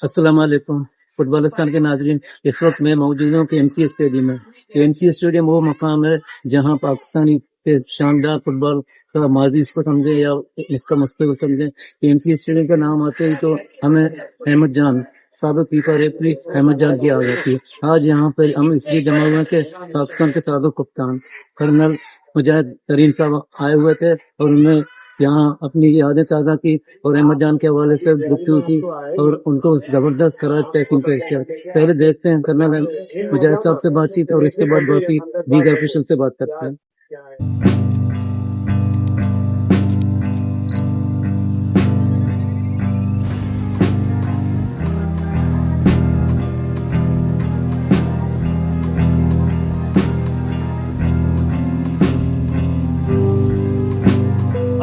अस्सलाम वालेकुम। फुटबॉलिस्तान के नाज़रीन, इस वक्त मैं मौजूद हूँ KMC स्टेडियम में। KMC स्टेडियम वो मकाम है जहाँ पाकिस्तानी के शानदार फुटबॉल का माजी इसको समझे या इसका मुस्तकबिल समझे। KMC स्टेडियम का नाम आते ही तो हमें अहमद जान, साबिक फीफा रेफरी अहमद जान की याद आती है। आज यहाँ पर हम इसलिए जमा हुए कि पाकिस्तान के साबिक कप्तान कर्नल मुजाहिद तरीन साहब आए हुए थे और उन्होंने यहाँ अपनी यादें ताज़ा की और अहमद जान के हवाले से गुफ्तगू की और उनको जबरदस्त करार तहसीन पेश किया। पहले देखते हैं कर्नल मुजाहिद साहब से बातचीत और इसके बाद बाकी दीगर ऑफिशियल से बात करते हैं।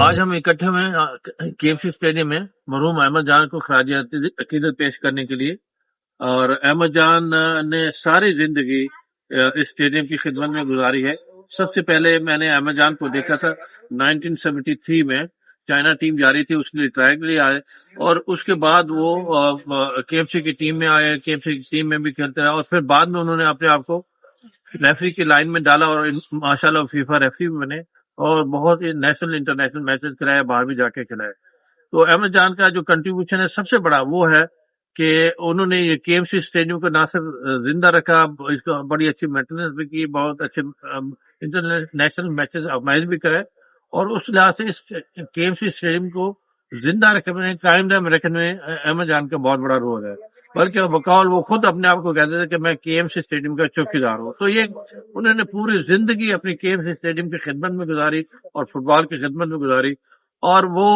आज हम इकट्ठे में KMC स्टेडियम में मरहूम अहमद जान को खराज अकीदत पेश करने के लिए। और अहमद जान ने सारी जिंदगी इस स्टेडियम की खिदमत में गुजारी है। सबसे पहले मैंने अहमद जान को देखा था 1973 में, चाइना टीम जा रही थी, उसके लिए ट्रायल के लिए आए और उसके बाद वो KMC की टीम में आए, KMC की टीम में भी खेलते रहे और फिर बाद में उन्होंने अपने आप को रेफरी की लाइन में डाला और माशाल्लाह फीफा रेफरी भी बने और बहुत ही नेशनल इंटरनेशनल मैचेस कराए, बाहर भी जाके खिलाए। तो अहमद जान का जो कंट्रीब्यूशन है सबसे बड़ा वो है कि उन्होंने ये KMC स्टेडियम को ना सिर्फ जिंदा रखा, इसको बड़ी अच्छी मेंटेनेंस भी की, बहुत अच्छे इंटरनेशनल मैचेस ऑर्गेनाइज भी करे और उस लिहाज से इस KMC स्टेडियम को जिंदा रखने, कायम रखने में अहमद जान का बहुत बड़ा रोल है। बल्कि बकौल वो खुद अपने आप को कहते थे कि मैं KMC स्टेडियम का चौकीदार हूँ। तो ये उन्होंने पूरी जिंदगी अपनी KMC स्टेडियम की खिदमत में गुजारी और फुटबॉल की खिदमत में गुजारी और वो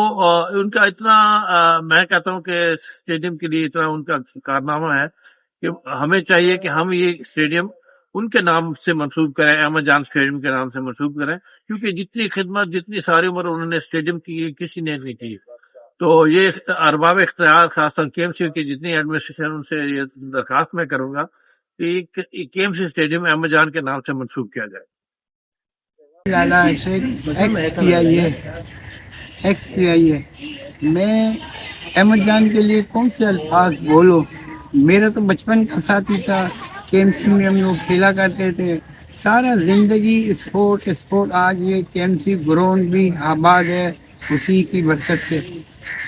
उनका इतना मैं कहता हूँ कि स्टेडियम के लिए इतना उनका कारनामा है कि हमें चाहिए कि हम ये स्टेडियम उनके नाम से मंसूब करें, अहमद जान स्टेडियम के नाम से मंसूब करें, क्योंकि जितनी खिदमत, जितनी सारी उम्र उन्होंने स्टेडियम की किसी ने नहीं की। तो ये अरबाब इख्तियार खासतौर KMC की जितनी एडमिनिस्ट्रेशन, उनसे ये दरखास्त मैं करूंगा कि KMC स्टेडियम अहमद जान के नाम से मंसूब किया जाए। लाला एक्स मैं अहमद जान के लिए कौन से अल्फाज बोलो। मेरा तो बचपन का साथी था, KMC में हम लोग खेला करते थे सारा जिंदगी। स्पोर्ट आज ये KMC ग्राउंड भी आबाद है उसी की बरकत से।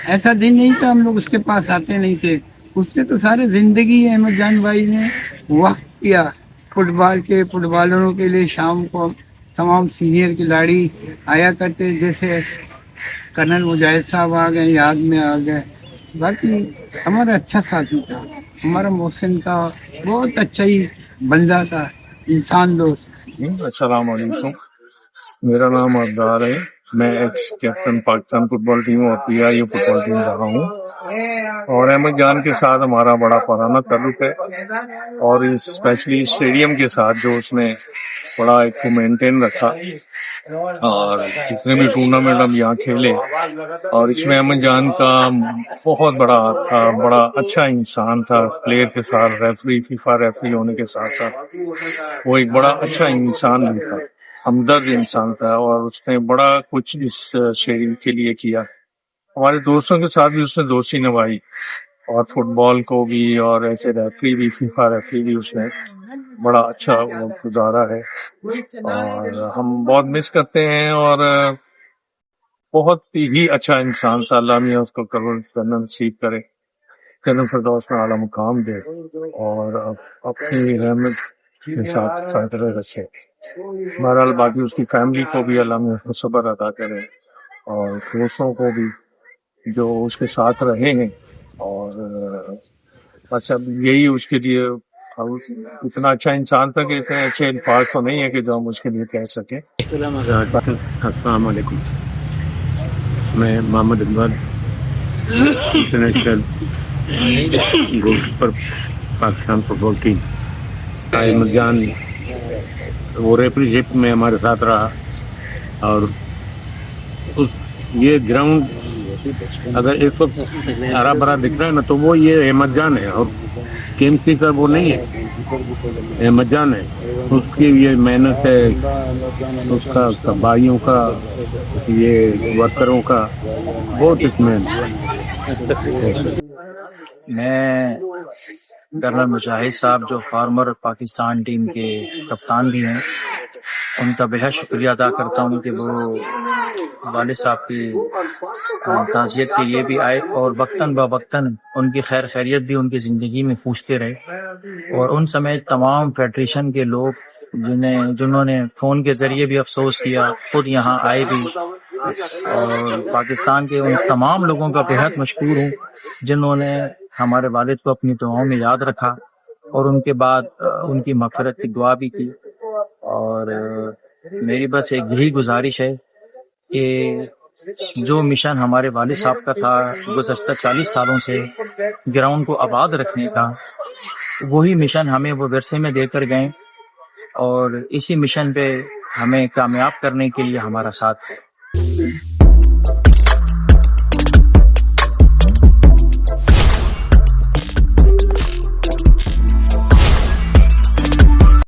ऐसा दिन नहीं था हम लोग उसके पास आते नहीं थे। उसने तो सारे जिंदगी अहमद जान भाई ने वक्त किया फुटबॉलरों के लिए। शाम को तमाम सीनियर खिलाड़ी आया करते, जैसे कर्नल मुजाहिद साहब आ गए, याद में आ गए। बाकी हमारा अच्छा साथी था, हमारा मोहसिन था, बहुत अच्छा ही बंदा था, इंसान दोस्त। अस्सलाम वालेकुम, मेरा नाम अब्दार है। मैं x captain Pakistan football team और PIU फुटबॉल टीम रहा हूँ और अहमद जान के साथ हमारा बड़ा पुराना ताल्लुक है और स्पेशली स्टेडियम के साथ जो उसने बड़ा एक को मेंटेन रखा और जितने भी टूर्नामेंट हम यहाँ खेले और इसमें अहमद जान का बहुत बड़ा हाथ था। बड़ा अच्छा इंसान था, प्लेयर के साथ रेफरी, फीफा रेफरी होने के साथ साथ वो एक बड़ा अच्छा इंसान भी था, हमदर्द इंसान था और उसने बड़ा कुछ इस स्टेडियम के लिए किया। हमारे दोस्तों के साथ भी उसने दोस्ती निभाई और फुटबॉल को भी और ऐसे रेफरी भी, फीफा रेफरी भी उसने बड़ा अच्छा गुजारा है और हम बहुत मिस करते हैं। और बहुत ही अच्छा इंसान था, अल्लाह मियां उसको जन्नत नसीब करे, जन्नत फिरदौस में आला मुकाम दे और अपनी रहमत के साथ रखे। बहरहाल बाकी उसकी फैमिली को भी अल्लाह में सब्र अदा करे और दोस्तों को भी जो उसके साथ रहे हैं। और बस अब यही उसके लिए इतना अच्छा इंसान था कि इतने अच्छे अल्फाज तो नहीं है कि जो हम उसके लिए कह सकें। अस्सलाम वालेकुम, मैं Mohammad Akbar, international goalkeeper Pakistan football team. Ahmad Jan वो रेफरीशिप में हमारे साथ रहा और उस ये ग्राउंड अगर इस वक्त हरा भरा दिख रहा है ना तो वो ये अहमद जान है और KMC का वो नहीं है, अहमद जान है। उसकी ये मेहनत है, उसका भाइयों का, ये वर्करों का बहुत इसमें میں کرنل مجاہد صاحب جو فارمر پاکستان ٹیم کے کپتان بھی ہیں، ان کا بہت شکریہ ادا کرتا ہوں کہ وہ والد صاحب کی تعزیت کے لیے بھی آئے اور وقتاً بوقتاً ان کی خیر خیریت بھی ان کی زندگی میں پوچھتے رہے، اور ان سمیت تمام فیڈریشن کے لوگ جنہوں نے فون کے ذریعے بھی افسوس کیا، خود یہاں آئے بھی، اور پاکستان کے ان تمام لوگوں کا بہت مشکور ہوں جنہوں نے ہمارے والد کو اپنی دعاؤں میں یاد رکھا اور ان کے بعد ان کی مغفرت کی دعا بھی کی۔ اور میری بس ایک یہی گزارش ہے کہ جو مشن ہمارے والد صاحب کا تھا گزشتہ 40 سالوں سے گراؤنڈ کو آباد رکھنے کا، وہی مشن ہمیں وہ ورثے میں دے کر گئے، اور اسی مشن پہ ہمیں کامیاب کرنے کے لیے ہمارا ساتھ ہے۔